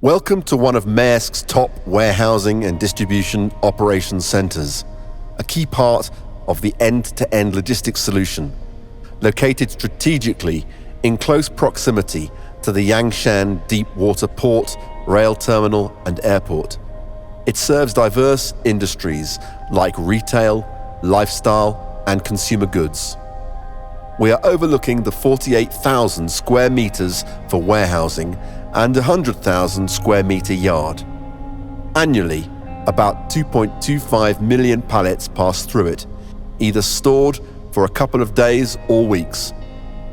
Welcome to one of Maersk's top warehousing and distribution operations centers, a key part of the end-to-end logistics solution, located strategically in close proximity to the Yangshan deep water port, rail terminal, and airport. It serves diverse industries like retail, lifestyle, and consumer goods. We are overlooking the 48,000 square meters for warehousing and 100,000 square meter yard. Annually, about 2.25 million pallets pass through it, either stored for a couple of days or weeks,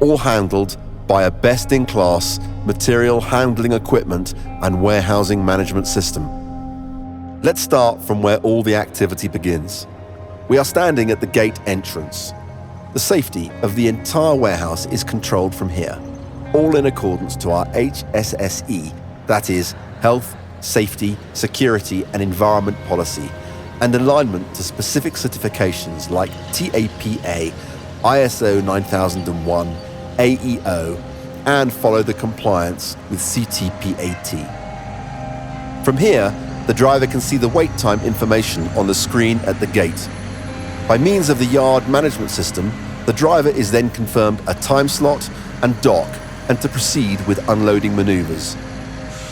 all handled by a best-in-class material handling equipment and warehousing management system. Let's start from where all the activity begins. We are standing at the gate entrance. The safety of the entire warehouse is controlled from here, all in accordance to our HSSE, that is, Health, Safety, Security and Environment Policy, and alignment to specific certifications like TAPA, ISO 9001, AEO, and follow the compliance with CTPAT. From here, the driver can see the wait time information on the screen at the gate. By means of the yard management system, the driver is then confirmed a time slot and dock, and to proceed with unloading maneuvers.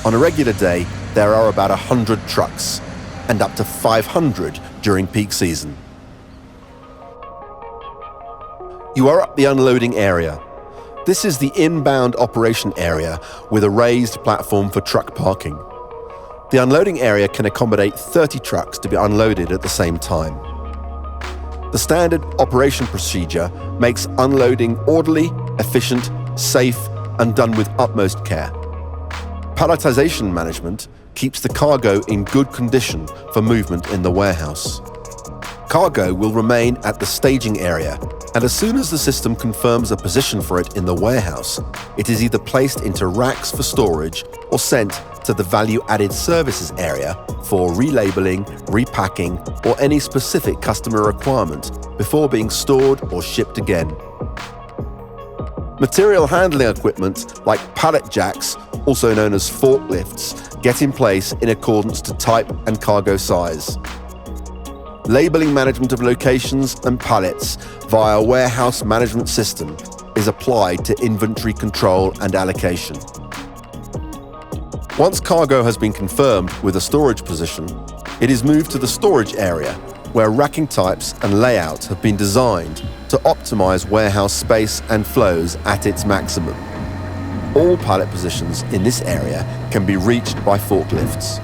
On a regular day, there are about 100 trucks, and up to 500 during peak season. You are at the unloading area. This is the inbound operation area with a raised platform for truck parking. The unloading area can accommodate 30 trucks to be unloaded at the same time. The standard operation procedure makes unloading orderly, efficient, safe, and done with utmost care. Palletization management keeps the cargo in good condition for movement in the warehouse. Cargo will remain at the staging area, and as soon as the system confirms a position for it in the warehouse, it is either placed into racks for storage or sent to the value-added services area for relabeling, repacking, or any specific customer requirement before being stored or shipped again. Material handling equipment like pallet jacks, also known as forklifts, get in place in accordance to type and cargo size. Labeling management of locations and pallets via a warehouse management system is applied to inventory control and allocation. Once cargo has been confirmed with a storage position, it is moved to the storage area, where racking types and layout have been designed to optimize warehouse space and flows at its maximum. All pallet positions in this area can be reached by forklifts.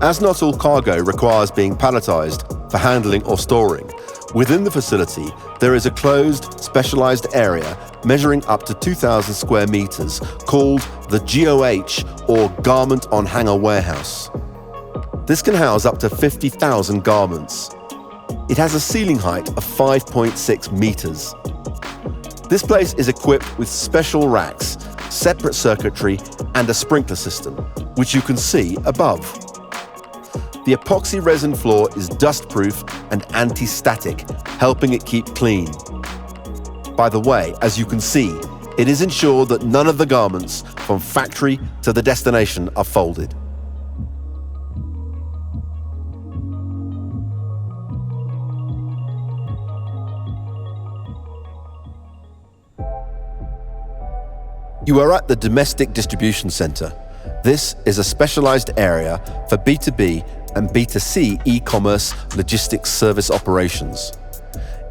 As not all cargo requires being palletized for handling or storing, within the facility there is a closed, specialized area measuring up to 2,000 square meters called the GOH, or Garment on Hanger Warehouse. This can house up to 50,000 garments. It has a ceiling height of 5.6 meters. This place is equipped with special racks, separate circuitry, and a sprinkler system, which you can see above. The epoxy resin floor is dust-proof and anti-static, helping it keep clean. By the way, as you can see, it is ensured that none of the garments from factory to the destination are folded. You are at the Domestic Distribution Center. This is a specialized area for B2B and B2C e-commerce logistics service operations,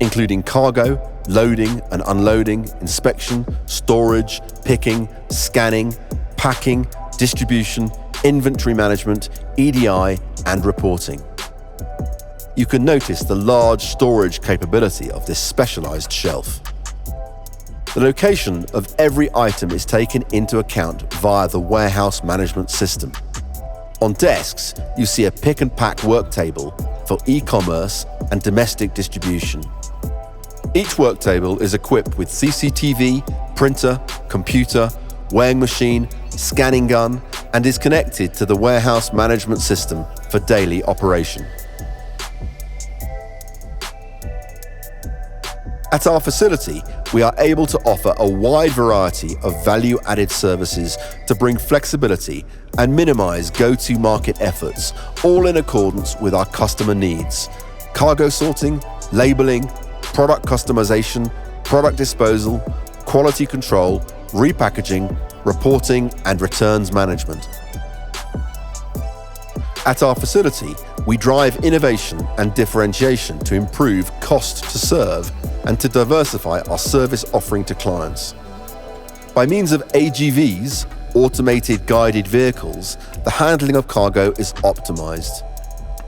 including cargo, loading and unloading, inspection, storage, picking, scanning, packing, distribution, inventory management, EDI, and reporting. You can notice the large storage capability of this specialized shelf. The location of every item is taken into account via the warehouse management system. On desks, you see a pick and pack work table for e-commerce and domestic distribution. Each work table is equipped with CCTV, printer, computer, weighing machine, scanning gun, and is connected to the warehouse management system for daily operation. At our facility, we are able to offer a wide variety of value-added services to bring flexibility and minimize go-to-market efforts, all in accordance with our customer needs. Cargo sorting, labeling, product customization, product disposal, quality control, repackaging, reporting, and returns management. At our facility, we drive innovation and differentiation to improve cost to serve and to diversify our service offering to clients. By means of AGVs, automated guided vehicles, the handling of cargo is optimized.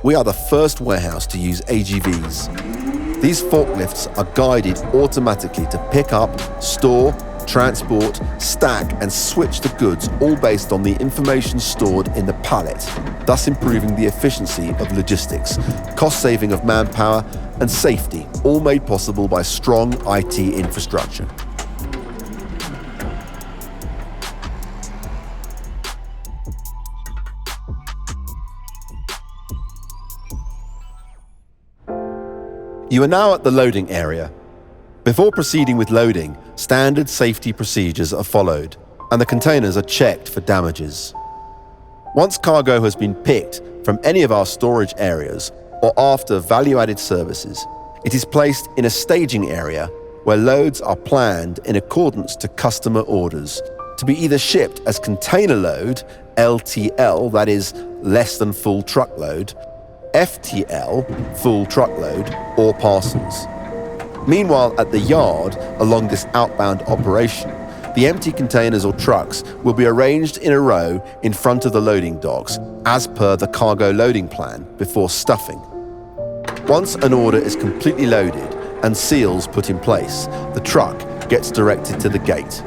We are the first warehouse to use AGVs. These forklifts are guided automatically to pick up, store, transport, stack, and switch the goods, all based on the information stored in the pallet, thus improving the efficiency of logistics, cost saving of manpower, and safety, all made possible by strong IT infrastructure. You are now at the loading area. Before proceeding with loading, standard safety procedures are followed, and the containers are checked for damages. Once cargo has been picked from any of our storage areas or after value-added services, it is placed in a staging area where loads are planned in accordance to customer orders to be either shipped as container load, LTL, that is less than full truckload, FTL, full truckload, or parcels. Meanwhile, at the yard, along this outbound operation, the empty containers or trucks will be arranged in a row in front of the loading docks, as per the cargo loading plan, before stuffing. Once an order is completely loaded and seals put in place, the truck gets directed to the gate.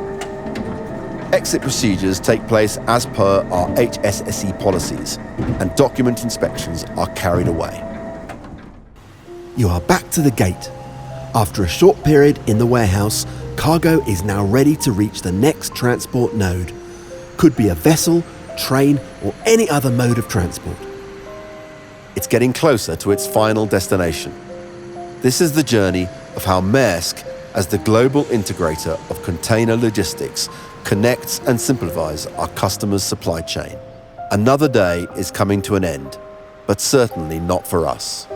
Exit procedures take place as per our HSSE policies, and document inspections are carried away. You are back to the gate. After a short period in the warehouse, cargo is now ready to reach the next transport node. Could be a vessel, train, or any other mode of transport. It's getting closer to its final destination. This is the journey of how Maersk, as the global integrator of container logistics, connects and simplifies our customers' supply chain. Another day is coming to an end, but certainly not for us.